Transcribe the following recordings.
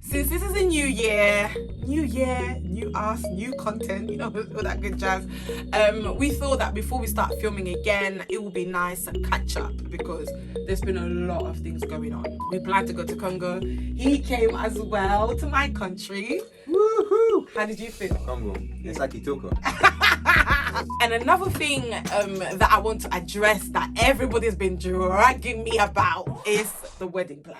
Since this is a new year, new us, new content, you know, all that good jazz, we thought that before we start filming again, it would be nice to catch up because there's been a lot of things going on. We planned to go to Congo. He came as well to my country. Woohoo! How did you feel? Congo. It's like Itoko. And another thing that I want to address that everybody's been dragging me about is the wedding plan.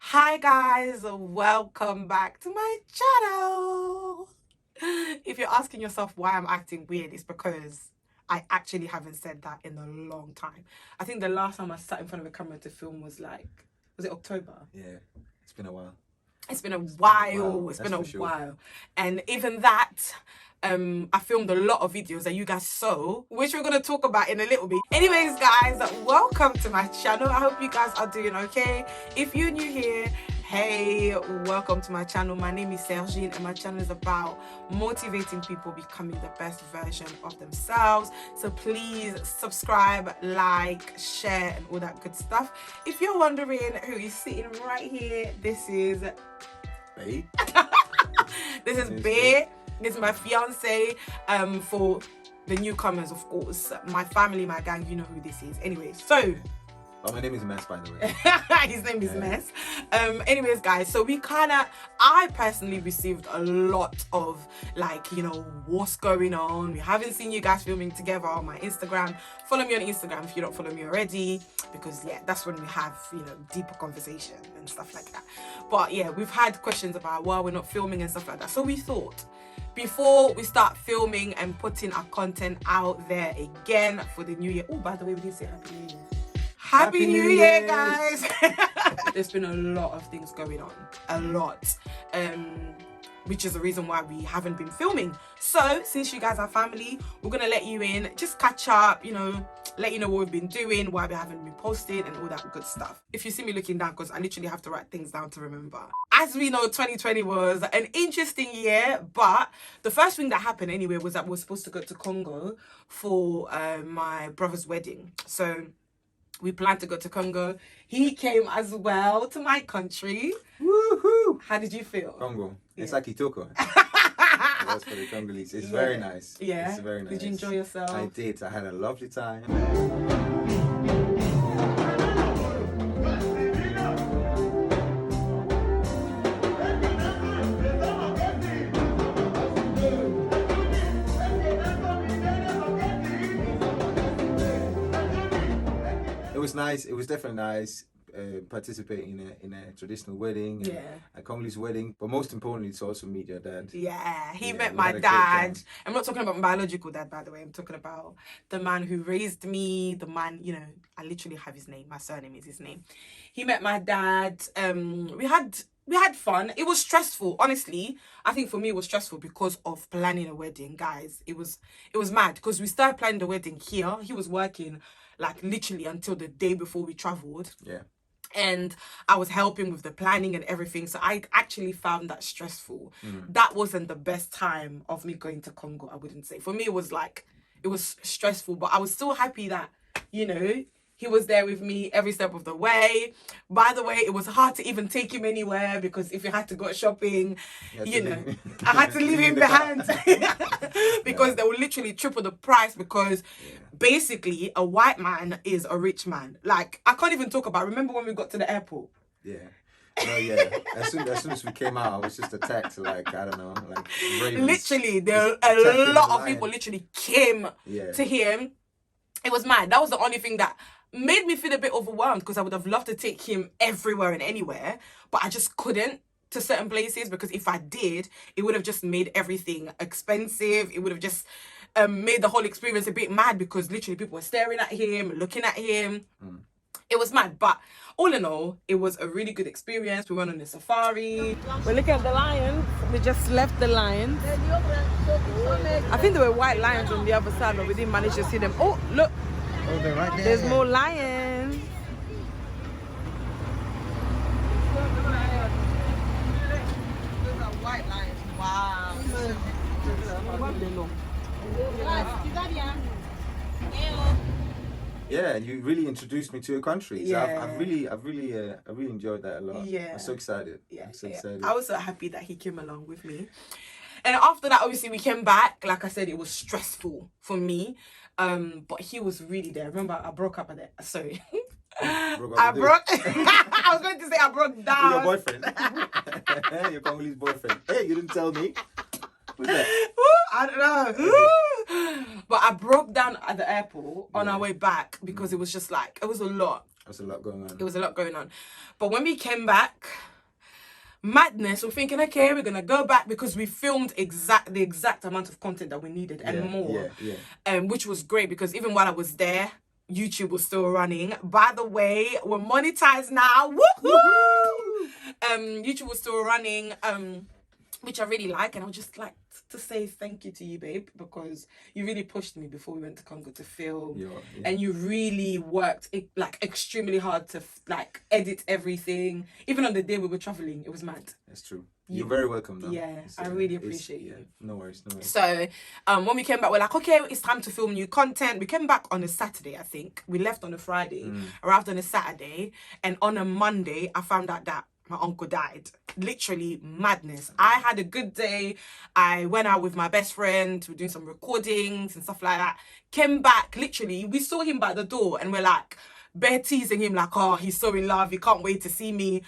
Hi guys, welcome back to my channel. If you're asking yourself why I'm acting weird, it's because I actually haven't said that in a long time. I think the last time I sat in front of a camera to film was it October? Yeah, it's been a while. It's been a while. It's been a while. And even that, I filmed a lot of videos that you guys saw, which we're going to talk about in a little bit. Anyways, guys, welcome to my channel. I hope you guys are doing okay. If you're new here, hey, welcome to my channel. My name is Sergine and my channel is about motivating people becoming the best version of themselves. So please subscribe, like, share, and all that good stuff. If you're wondering who is sitting right here, this is Babe. This is Babe. This is my fiance. For the newcomers, of course, my family, my gang, you know who this is. Anyway, so my name is Mess, by the way. his name is Mess. Anyways, guys, so I personally received a lot of what's going on. We haven't seen you guys filming together on my Instagram. Follow me on Instagram if you don't follow me already, because yeah, that's when we have deeper conversation and stuff like that. But yeah, we've had questions about why we're not filming and stuff like that. So we thought, before we start filming and putting our content out there again for the new year. Oh, by the way, we did say Happy New Year. Happy New Year, guys. There's been a lot of things going on. A lot. Which is the reason why we haven't been filming. So, since you guys are family, we're going to let you in, just catch up, let you know what we've been doing, why we haven't been posting, and all that good stuff. If you see me looking down, because I literally have to write things down to remember. As we know, 2020 was an interesting year, but the first thing that happened anyway was that we were supposed to go to Congo for my brother's wedding. So we planned to go to Congo. He came as well to my country. Woohoo! How did you feel? Congo. It's like Itoko. That's for the Congolese. It's very nice. Yeah. It's very nice. Did you enjoy yourself? I did. I had a lovely time. It was nice. It was definitely nice. Participating in a traditional wedding, a Congolese wedding, but most importantly, it's also meet your dad. Yeah, he met my dad. I'm not talking about my biological dad, by the way. I'm talking about the man who raised me, the man, I literally have his name. My surname is his name. He met my dad. We had fun. It was stressful, honestly. I think for me it was stressful because of planning a wedding, guys. It was mad because we started planning the wedding here. He was working literally until the day before we traveled. Yeah. And I was helping with the planning and everything. So I actually found that stressful. That wasn't the best time of me going to Congo, I wouldn't say. For me, it was stressful, but I was still happy that, he was there with me every step of the way. By the way, it was hard to even take him anywhere because if you had to go shopping, I had to leave him behind because they would literally triple the price because basically a white man is a rich man. I can't even talk about, remember when we got to the airport? Yeah. No, yeah. As soon as we came out, I was just attacked, I don't know, ravens. Literally, a lot of people literally came to him. It was mad. That was the only thing that made me feel a bit overwhelmed because I would have loved to take him everywhere and anywhere, but I just couldn't to certain places because if I did, it would have just made everything expensive. It would have just made the whole experience a bit mad because literally people were staring at him, looking at him. it was mad. But all in all, it was a really good experience. We went on a safari. We're looking at the lions. We just left the lions. I think there were white lions on the other side, but we didn't manage to see them. Oh, look. Oh, they're right there. There's more lions. Those are white lions. Wow. Yeah, you really introduced me to a country. So Yeah. I've really enjoyed that a lot. Yeah. I'm so excited. Yeah, I'm so yeah. excited. I was so happy that he came along with me. And after that, obviously, we came back. Like I said, it was stressful for me. But he was really there. Remember, I broke up at that. Sorry. I was going to say I broke down. With your boyfriend. Your Congolese boyfriend. Hey, you didn't tell me. Who's that? I don't know. But I broke down at the airport on our way back because it was just like, it was a lot. There's a lot going on. It was a lot going on. But when we came back, madness, we're thinking, okay, we're going to go back because we filmed the exact amount of content that we needed and more. Which was great because even while I was there, YouTube was still running. By the way, we're monetized now. Woohoo! YouTube was still running, which I really like, and I would just like to say thank you to you, babe, because you really pushed me before we went to Congo to film, and you really worked like extremely hard to like edit everything. Even on the day we were traveling, it was mad. That's true. You're very welcome, though. Yeah, I really appreciate you. Yeah, no worries. So, when we came back, we're like, okay, it's time to film new content. We came back on a Saturday, I think. We left on a Friday, arrived on a Saturday, and on a Monday, I found out that my uncle died. Literally madness. I had a good day. I went out with my best friend. We're doing some recordings and stuff like that. Came back, literally, we saw him by the door, and we're like, bare teasing him like, oh, he's so in love. He can't wait to see me.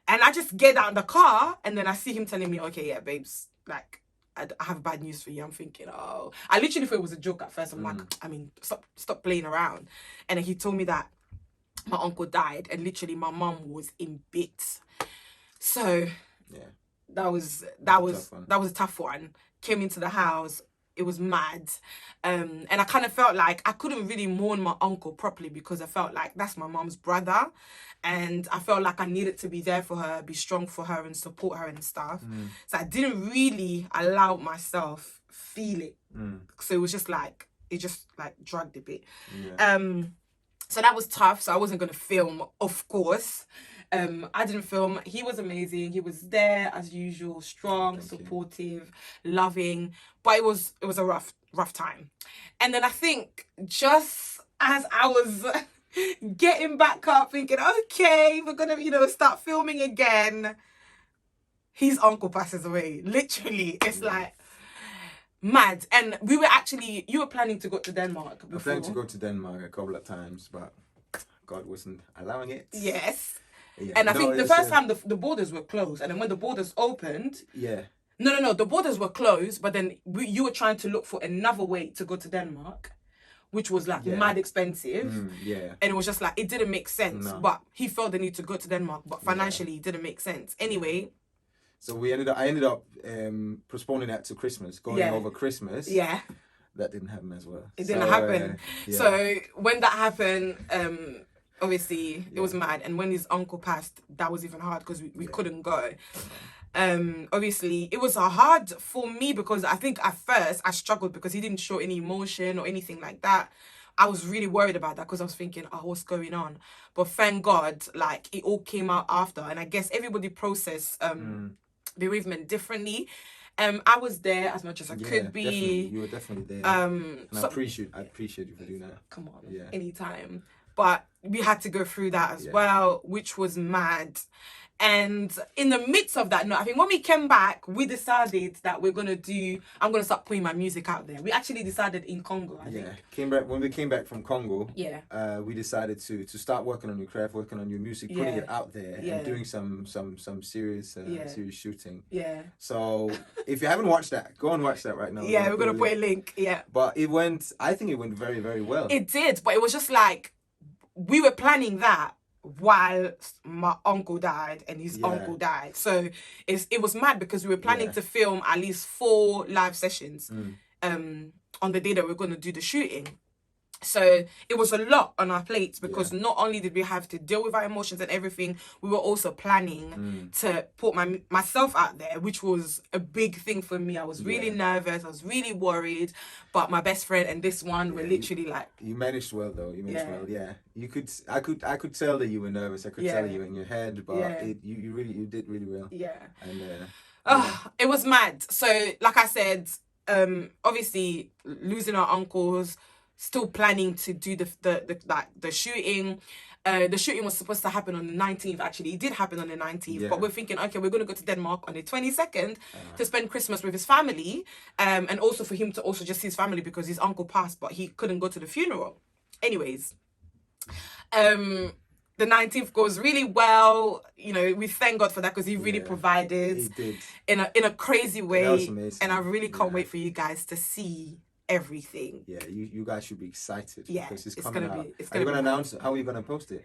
And I just get out in the car, and then I see him telling me, okay, yeah, babes, like, I have bad news for you. I'm thinking, oh. I literally thought it was a joke at first. I'm like, I mean, stop playing around. And then he told me that my uncle died, and literally my mum was in bits. So, that was a tough one. Came into the house. It was mad. And I kind of felt like I couldn't really mourn my uncle properly because I felt like that's my mum's brother. And I felt like I needed to be there for her, be strong for her and support her and stuff. So I didn't really allow myself feel it. So it was just like, it just like dragged a bit. So that was tough. So I wasn't going to film, of course. I didn't film. He was amazing. He was there as usual, strong, supportive, loving. But it was a rough time. And then I think just as I was getting back up, thinking, okay, we're gonna, start filming again, his uncle passes away. Literally, it's like mad. And you were planning to go to Denmark before. I planned to go to Denmark a couple of times, but God wasn't allowing it. Yes. Yeah. And I think the first time the borders were closed, and then when the borders opened, no, the borders were closed, but then you were trying to look for another way to go to Denmark, which was like mad expensive. And it was just like, it didn't make sense. No. But he felt the need to go to Denmark, but financially it didn't make sense. Anyway. So I ended up postponing that to Christmas, going over Christmas. Yeah. That didn't happen as well. It didn't happen. So when that happened, obviously it was mad. And when his uncle passed, that was even hard because we couldn't go. Obviously it was hard for me because I think at first I struggled because he didn't show any emotion or anything like that. I was really worried about that because I was thinking, what's going on? But thank God, like, it all came out after. And I guess everybody processed bereavement differently. I was there as much as I could be. Definitely. You were definitely there. And I appreciate you for doing that. Come on, anytime. But we had to go through that as well, which was mad. And in the midst of that, I think when we came back, we decided that I'm going to start putting my music out there. We actually decided in Congo, I think. When we came back from Congo, we decided to start working on your craft, working on your music, putting it out there, and doing some serious shooting. Yeah. So if you haven't watched that, go and watch that right now. Yeah, we're going to put a link. Yeah. But I think it went very, very well. It did, but it was just like, we were planning that while my uncle died and his uncle died. So it was mad because we were planning to film at least 4 live sessions on the day that we were going to do the shooting. So it was a lot on our plates because not only did we have to deal with our emotions and everything, we were also planning to put myself out there, which was a big thing for me. I was really nervous. I was really worried. But my best friend and this one were literally like... You managed well, though. You managed well, yeah. I could tell that you were nervous. I could tell you in your head, but you did really well. Yeah. And it was mad. So, like I said, obviously losing our uncles, still planning to do the shooting. The shooting was supposed to happen on the 19th, actually. It did happen on the 19th, but we're thinking, okay, we're going to go to Denmark on the 22nd to spend Christmas with his family, and also for him to also just see his family because his uncle passed, but he couldn't go to the funeral. Anyways, the 19th goes really well. You know, we thank God for that because he really provided in a crazy way. That was amazing. And I really can't wait for you guys to see everything. Yeah, you guys should be excited. Yeah, because it's gonna coming out. Be. It's are you gonna announce how are you gonna post it?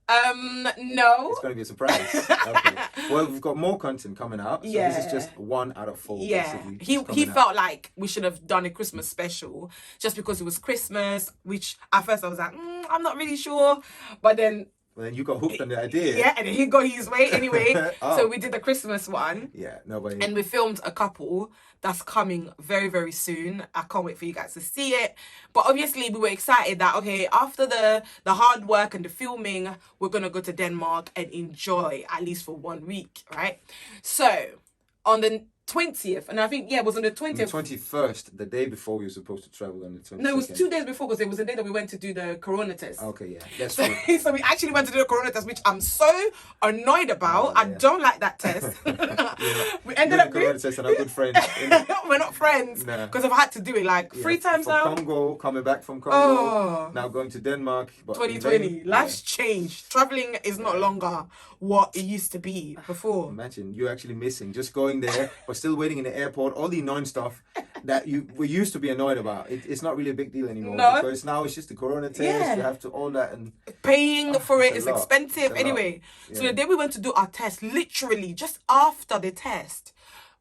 No. It's gonna be a surprise. Okay. Well, we've got more content coming out. So this is just 1 out of 4. Yeah. He felt like we should have done a Christmas special just because it was Christmas, which at first I was like, I'm not really sure, but then. Well, then you got hooked on the idea. Yeah, and then he got his way anyway. So we did the Christmas one. Yeah, nobody. And we filmed a couple that's coming very, very soon. I can't wait for you guys to see it. But obviously, we were excited that, okay, after the hard work and the filming, we're going to go to Denmark and enjoy at least for 1 week, right? So, on the 20th, and I think, it was on the 20th. The 21st, the day before we were supposed to travel on the 22nd. No, it was 2 days before because it was the day that we went to do the corona test. Okay, yeah, that's true. So we actually went to do the corona test, which I'm so annoyed about. I don't like that test. We ended up doing... corona test and I'm good friends. We're not friends because I've had to do it like 3 times now. Congo, coming back from Congo, now going to Denmark. But 2020, life's changed. Traveling is not longer what it used to be before. Imagine you're actually missing just going there or still waiting in the airport, all the annoying stuff that we used to be annoyed about. It's not really a big deal anymore because now it's just the corona test. You have to all that and paying for it is expensive anyway. So the day we went to do our test, literally just after the test,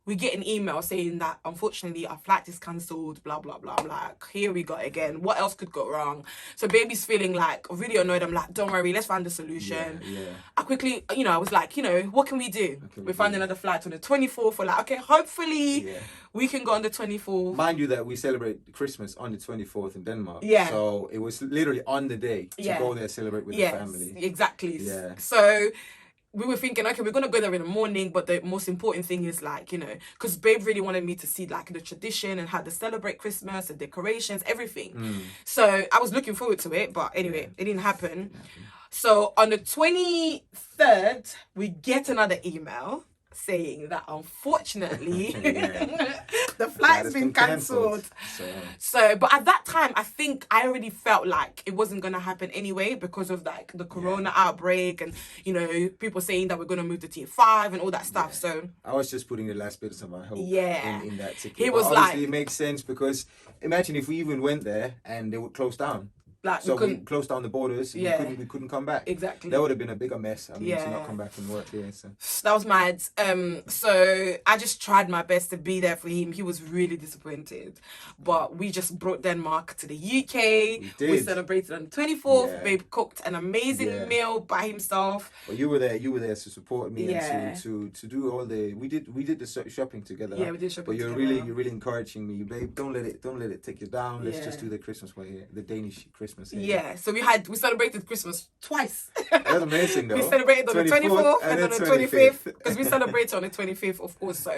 we get an email saying that unfortunately our flight is cancelled, blah blah blah. I'm like, here we go again. What else could go wrong? So baby's feeling like really annoyed. I'm like, don't worry, let's find a solution. I quickly, I was like, what can we do? We found another flight on the 24th. We're like, okay, hopefully we can go on the 24th. Mind you that we celebrate Christmas on the 24th in Denmark. Yeah. So it was literally on the day to go there celebrate with the family. Exactly. Yeah. So we were thinking, okay, we're going to go there in the morning, but the most important thing is like, because babe really wanted me to see like the tradition and how to celebrate Christmas, the decorations, everything. So I was looking forward to it, but anyway, it didn't happen. So on the 23rd, we get another email saying that unfortunately the flight's been cancelled. So but at that time I think I already felt like it wasn't going to happen anyway because of like the corona outbreak and people saying that we're going to move to tier 5 and all that stuff. So I was just putting the last bits of my hope in that ticket. He was obviously it makes sense because imagine if we even went there and they would close down. Like so we closed down the borders. We couldn't come back. Exactly. That would have been a bigger mess. To not come back and work here. So that was mad. So I just tried my best to be there for him. He was really disappointed, but we just brought Denmark to the UK. We celebrated on the 24th. Babe cooked an amazing meal by himself. Well, you were there. You were there to support me and to do all the. We did the shopping together. Yeah, we did shopping. But you're really encouraging me, babe. Don't let it take you down. Let's just do the Christmas way here, the Danish Christmas. Yeah, so we celebrated Christmas twice. That was amazing though. We celebrated on the 24th and on the 25th because we celebrated on the 25th, of course. So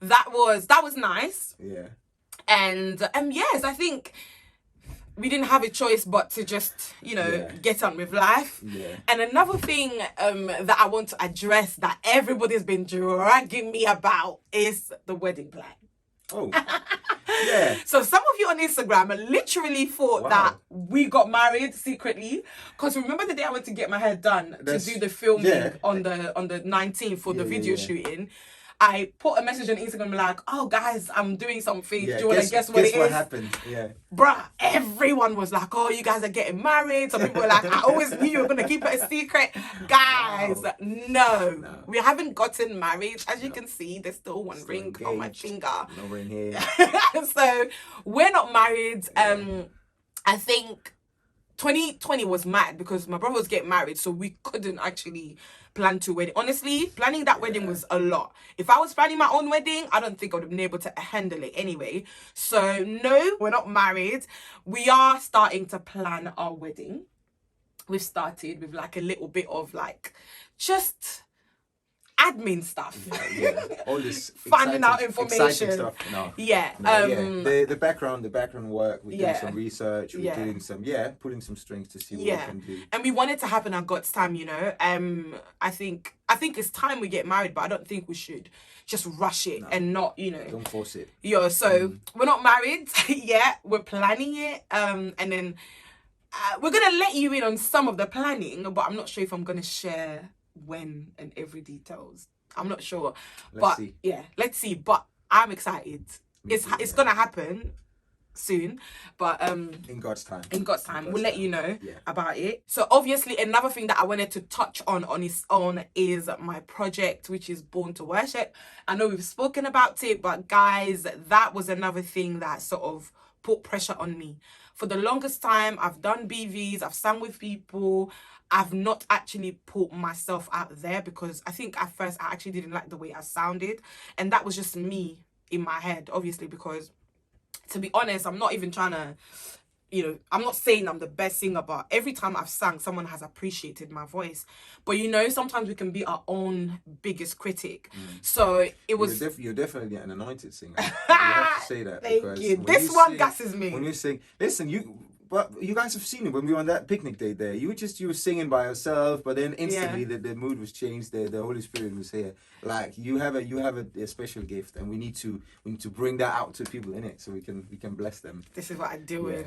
that was nice. Yeah. And yes, I think we didn't have a choice but to just get on with life. Yeah. And another thing that I want to address that everybody's been dragging me about is the wedding plan. Oh, yeah. So some of you on Instagram literally thought that we got married secretly. Because remember the day I went to get my hair done to do the filming on the 19th for the video shooting. I put a message on Instagram like, oh guys, I'm doing something. Do you want to guess what it is? Guess what happened? Yeah. Bruh, everyone was like, oh, you guys are getting married. Some people were like, I always knew you were going to keep it a secret. Guys, no. We haven't gotten married. As you can see, there's still one ring engaged on my finger. No ring here. So we're not married. I think 2020 was mad because my brother was getting married, so we couldn't actually plan to wedding. Honestly, planning that wedding was a lot. If I was planning my own wedding, I don't think I would have been able to handle it anyway. So no, we're not married. We are starting to plan our wedding. We've started with like a little bit of like just admin stuff. All this finding out information stuff. The background work. We're doing some research. We're doing some pulling some strings to see what we can do. And we want it to happen at God's time, you know. I think it's time we get married, but I don't think we should just rush it and not, you know, don't force it. So we're not married yet. We're planning it, and then we're gonna let you in on some of the planning, but I'm not sure if I'm gonna share when and every details. I'm not sure. Let's see. But I'm excited. It's gonna happen soon, but in God's time we'll let you know about it. So obviously another thing that I wanted to touch on its own is my project, which is Born to Worship. I know we've spoken about it, but guys, that was another thing that sort of put pressure on me. For the longest time, I've done BVs, I've sung with people. I've not actually put myself out there because I think at first I actually didn't like the way I sounded. And that was just me in my head, obviously, because to be honest, I'm not even trying to, you know, I'm not saying I'm the best singer, but every time I've sung, someone has appreciated my voice. But, you know, sometimes we can be our own biggest critic. So it was... You're definitely an anointed singer. You have to say that. Thank you. This one gasses me. When you sing... Listen, you guys have seen it when we were on that picnic day there. You were singing by yourself, but then instantly the mood was changed. The Holy Spirit was here. Like you have a special gift, and we need to bring that out to people in it so we can bless them. This is what I deal with.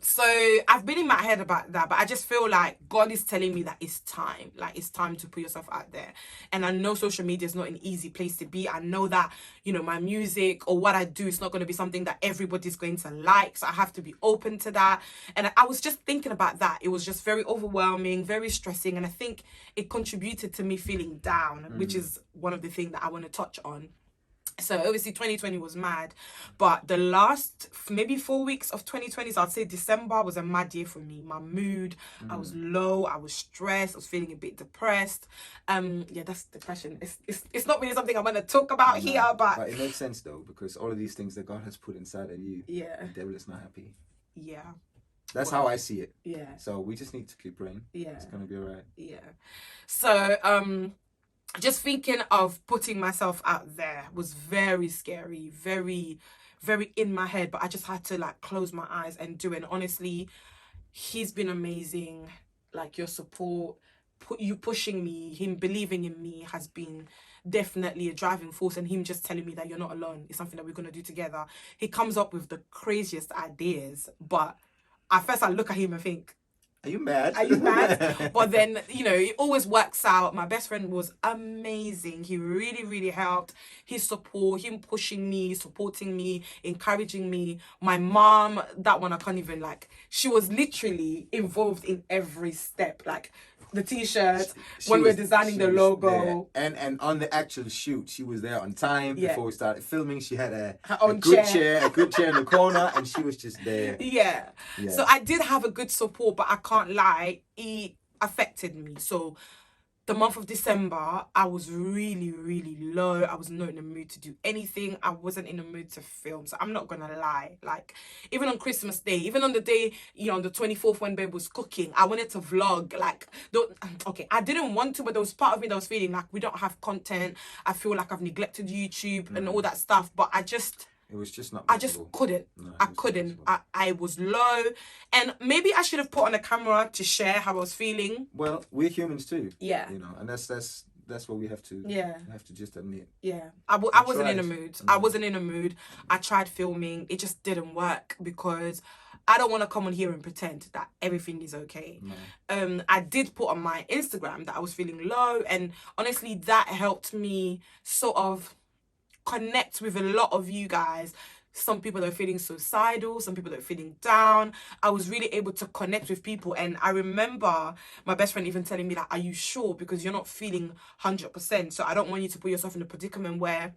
So I've been in my head about that, but I just feel like God is telling me that it's time. Like it's time to put yourself out there. And I know social media is not an easy place to be. I know that, you know, my music or what I do is not going to be something that everybody's going to like. So I have to be open to that. And I was just thinking about that. It was just very overwhelming, very stressing, and I think it contributed to me feeling down, which is one of the things that I want to touch on. So obviously 2020 was mad, but the last maybe 4 weeks of 2020, so I'd say December was a mad year for me. My mood, I was low, I was stressed, I was feeling a bit depressed. That's depression. It's not really something I want to talk about here, but it makes sense though, because all of these things that God has put inside of you, the devil is not happy. That's how I see it. So we just need to keep praying. It's gonna be all right. So just thinking of putting myself out there was very scary, very, very in my head, but I just had to like close my eyes and do it. And honestly, he's been amazing. Like your support, you pushing me, him believing in me has been definitely a driving force, and him just telling me that you're not alone. It's something that we're going to do together. He comes up with the craziest ideas, but at first I look at him and think, Are you mad? But then, you know, it always works out. My best friend was amazing. He really, really helped. His support, him pushing me, supporting me, encouraging me. My mom, that one I can't even like, she was literally involved in every step. Like the t-shirt, when we're designing the logo. And on the actual shoot, she was there on time before we started filming. She had a good chair in the corner, and she was just there. Yeah. So I did have a good support, but I can't lie, it affected me. So the month of December, I was really, really low. I was not in the mood to do anything. I wasn't in the mood to film. So I'm not going to lie. Like, even on Christmas Day, even on the day, you know, on the 24th when Babe was cooking, I wanted to vlog. Like, I didn't want to, but there was part of me that was feeling like we don't have content. I feel like I've neglected YouTube and all that stuff. But it was just not possible. I just couldn't. I couldn't. I was low. And maybe I should have put on a camera to share how I was feeling. Well, we're humans too. Yeah. You know, and that's what we have to have to just admit. Yeah. I wasn't in a mood. I wasn't in a mood. I tried filming. It just didn't work because I don't want to come on here and pretend that everything is okay. No. I did put on my Instagram that I was feeling low, and honestly that helped me sort of connect with a lot of you guys. Some people that are feeling suicidal, some people that are feeling down. I was really able to connect with people, and I remember my best friend even telling me that, are you sure? Because you're not feeling 100%, so I don't want you to put yourself in a predicament where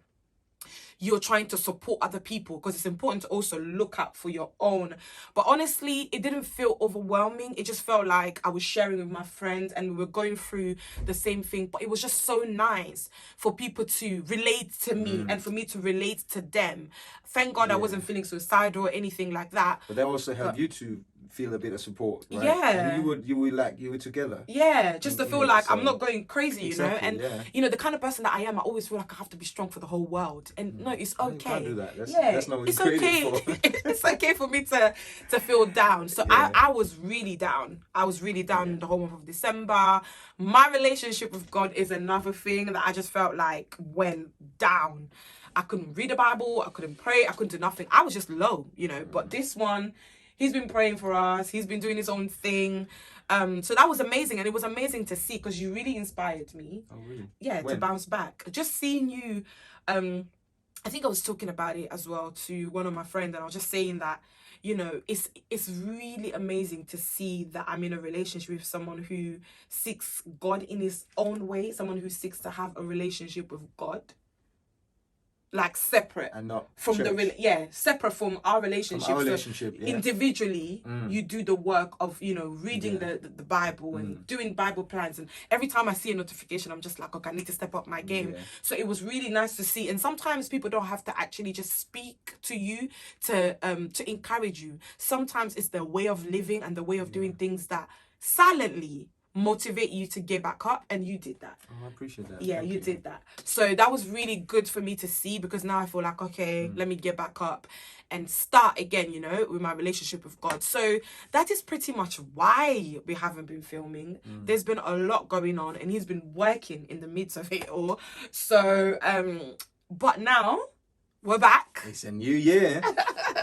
you're trying to support other people, because it's important to also look out for your own. But honestly, it didn't feel overwhelming. It just felt like I was sharing with my friends and we were going through the same thing. But it was just so nice for people to relate to me and for me to relate to them. Thank God I wasn't feeling suicidal or anything like that. But that also helped you to feel a bit of support, right? Yeah. And you were together. Yeah, just to feel like so I'm not going crazy, exactly, you know? And, you know, the kind of person that I am, I always feel like I have to be strong for the whole world. And no, it's okay. You can't do that. That's not what you're created for. It's okay for me to feel down. So I was really down. I was really down the whole month of December. My relationship with God is another thing that I just felt like went down. I couldn't read the Bible. I couldn't pray. I couldn't do nothing. I was just low, you know. But this one, he's been praying for us. He's been doing his own thing. So that was amazing. And it was amazing to see, because you really inspired me. Oh, really? Yeah, to bounce back. Just seeing you, I think I was talking about it as well to one of my friends, and I was just saying that, you know, it's really amazing to see that I'm in a relationship with someone who seeks God in his own way, someone who seeks to have a relationship with God. Like separate and not from church. Separate from our relationship. From our relationship, so individually, you do the work of, you know, reading the Bible and doing Bible plans. And every time I see a notification, I'm just like, okay, I need to step up my game. Yeah. So it was really nice to see. And sometimes people don't have to actually just speak to you to encourage you. Sometimes it's the way of living and the way of doing things that silently motivate you to get back up, and you did that. Oh, I appreciate that. Yeah, you did that. So that was really good for me to see, because now I feel like, okay, let me get back up and start again, you know, with my relationship with God. So that is pretty much why we haven't been filming. There's been a lot going on, and he's been working in the midst of it all. So but now we're back. It's a new year.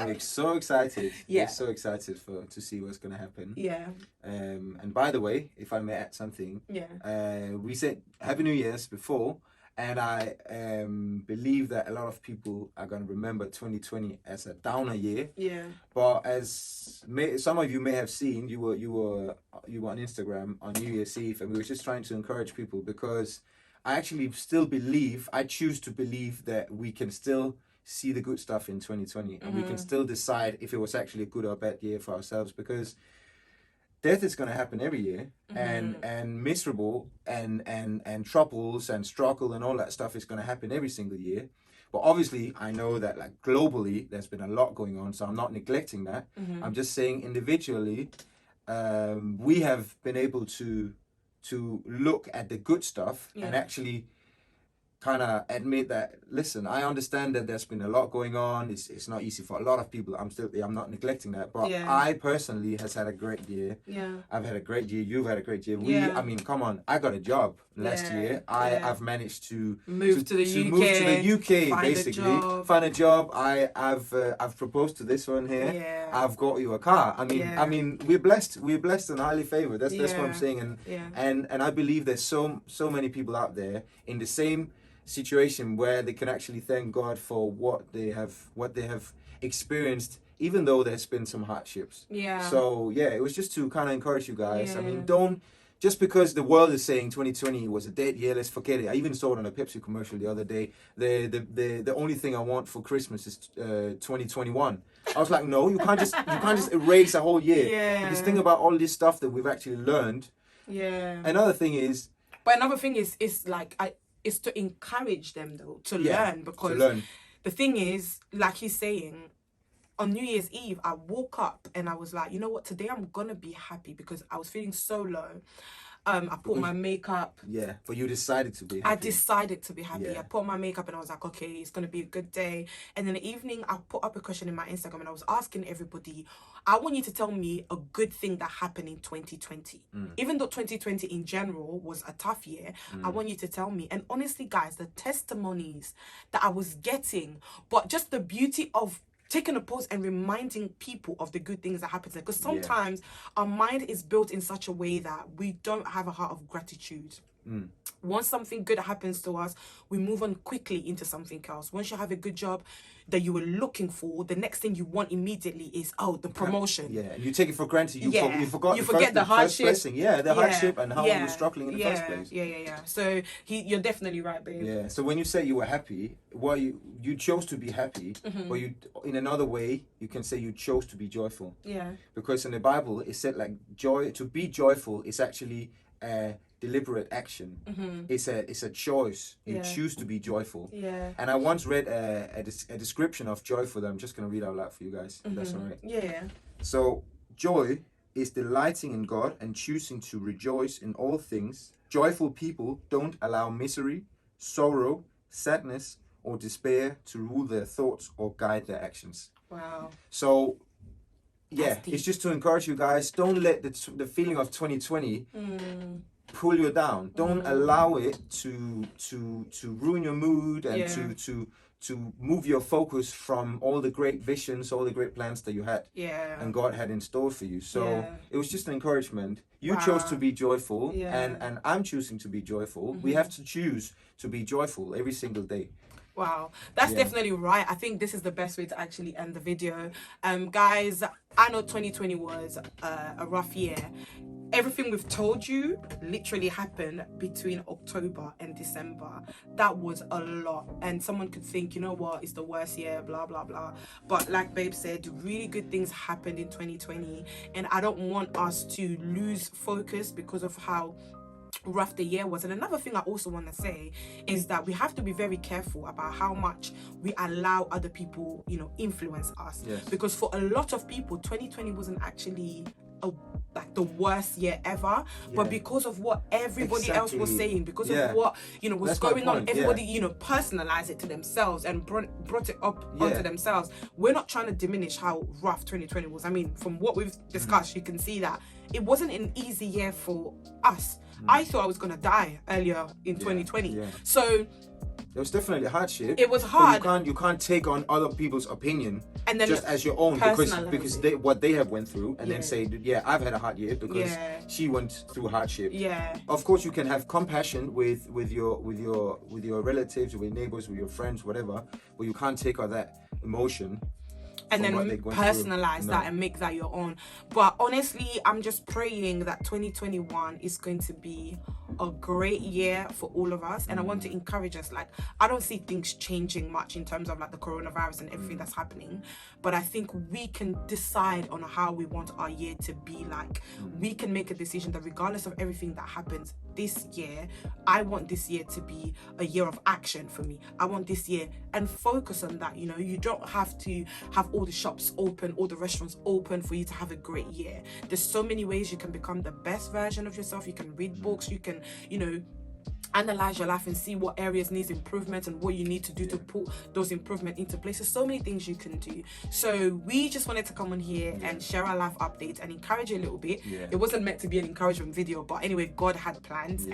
We're so excited. Yeah. We're so excited to see what's going to happen. Yeah. And by the way, if I may add something. Yeah. We said Happy New Year's before, and I believe that a lot of people are going to remember 2020 as a downer year. Yeah. But as some of you may have seen, you were on Instagram on New Year's Eve, and we were just trying to encourage people, because I actually still believe, I choose to believe that we can still see the good stuff in 2020, and we can still decide if it was actually a good or bad year for ourselves, because death is going to happen every year, and miserable and troubles and struggle and all that stuff is going to happen every single year. But obviously I know that, like, globally there's been a lot going on, so I'm not neglecting that. I'm just saying individually we have been able to look at the good stuff and actually kind of admit that, listen, I understand that there's been a lot going on. It's not easy for a lot of people. I'm not neglecting that. But I personally has had a great year. Yeah. I've had a great year. You've had a great year. I mean, come on. I got a job last year. I've managed to move to the UK, basically. Find a job. I've proposed to this one here. Yeah. I've got you a car. I mean, we're blessed. We're blessed and highly favored. That's what I'm saying. And I believe there's so many people out there in the same situation where they can actually thank God for what they have experienced, even though there's been some hardships. Yeah. So it was just to kind of encourage you guys. I mean, don't just because the world is saying 2020 was a dead year, let's forget it. I even saw it on a Pepsi commercial the other day. The only thing I want for Christmas is 2021. I was like, no, you can't just erase a whole year. Yeah. Because think about all this stuff that we've actually learned. Yeah. Another thing is like is to encourage them though to learn, because the thing is, like he's saying, on New Year's Eve I woke up and I was like, you know what, today I'm gonna be happy, because I was feeling so low. I put my makeup. Yeah, but you decided to be happy. I decided to be happy. Yeah. I put my makeup and I was like, okay, it's going to be a good day. And in the evening, I put up a question in my Instagram and I was asking everybody, I want you to tell me a good thing that happened in 2020. Even though 2020 in general was a tough year, I want you to tell me. And honestly, guys, the testimonies that I was getting, but just the beauty of taking a pause and reminding people of the good things that happen, because sometimes our mind is built in such a way that we don't have a heart of gratitude. Once something good happens to us, we move on quickly into something else. Once you have a good job that you were looking for, the next thing you want immediately is the promotion. Yeah, you take it for granted. You forget the hardship. First blessing. The hardship and how you were struggling in the first place. So you're definitely right, babe. Yeah. So when you say you were happy, well, you chose to be happy, but you, in another way, you can say you chose to be joyful. Yeah. Because in the Bible, it said like to be joyful is actually deliberate action. It's a choice. You choose to be joyful. Yeah. And I once read a description of joyful that I'm just going to read out loud for you guys. If that's all right. Yeah. So joy is delighting in God and choosing to rejoice in all things. Joyful people don't allow misery, sorrow, sadness, or despair to rule their thoughts or guide their actions. Wow. So it's just to encourage you guys, don't let the feeling of 2020 pull you down. Don't allow it to ruin your mood and to move your focus from all the great visions, all the great plans that you had and God had in store for you. So it was just an encouragement. You chose to be joyful and I'm choosing to be joyful. We have to choose to be joyful every single day. Wow, that's definitely right. I think this is the best way to actually end the video. Guys, I know 2020 was a rough year. Everything we've told you literally happened between October and December. That was a lot. And someone could think, you know what, it's the worst year, blah, blah, blah. But like Babe said, really good things happened in 2020. And I don't want us to lose focus because of how rough the year was. And another thing I also want to say is that we have to be very careful about how much we allow other people, influence us. Because for a lot of people, 2020 wasn't actually like the worst year ever, but because of what everybody else was saying, because of what was going on, everybody personalized it to themselves and brought it up onto themselves. We're not trying to diminish how rough 2020 was. I mean, from what we've discussed, you can see that it wasn't an easy year for us. I thought I was gonna die earlier in 2020. So it was definitely a hardship. It was hard. You can't take on other people's opinion and then just as your own because what they have went through and then say, I've had a hard year because she went through hardship. Of course, you can have compassion with your relatives, with neighbors, with your friends, whatever, but you can't take all that emotion and then personalize that and make that your own. But honestly, I'm just praying that 2021 is going to be a great year for all of us. And I want to encourage us, like, I don't see things changing much in terms of like the coronavirus and everything that's happening, but I think we can decide on how we want our year to be like. We can make a decision that regardless of everything that happens this year, I want this year to be a year of action for me. I want this year and focus on that. You don't have to have all the shops open, all the restaurants open for you to have a great year. There's so many ways you can become the best version of yourself. You can read books, you can analyze your life and see what areas needs improvement and what you need to do to put those improvements into place. There's so many things you can do. So we just wanted to come on here and share our life updates and encourage you a little bit. It wasn't meant to be an encouragement video, but anyway, God had plans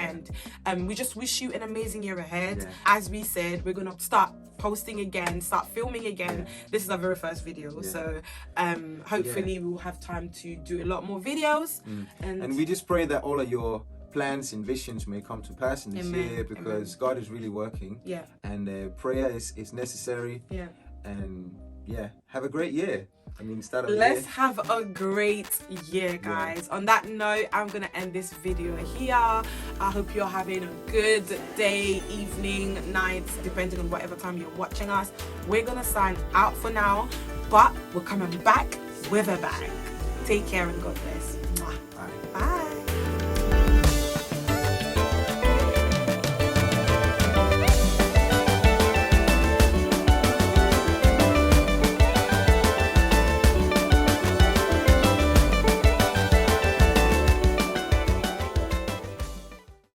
and we just wish you an amazing year ahead. As we said, we're gonna start posting again, start filming again. This is our very first video, so hopefully we'll have time to do a lot more videos. And we just pray that all of your plans and visions may come to pass in this year because God is really working. And prayer is necessary. And have a great year. Let's have a great year, guys. On that note, I'm gonna end this video here. I hope you're having a good day, evening, night, depending on whatever time you're watching us. We're gonna sign out for now, but we're coming back with a bang. Take care and God bless.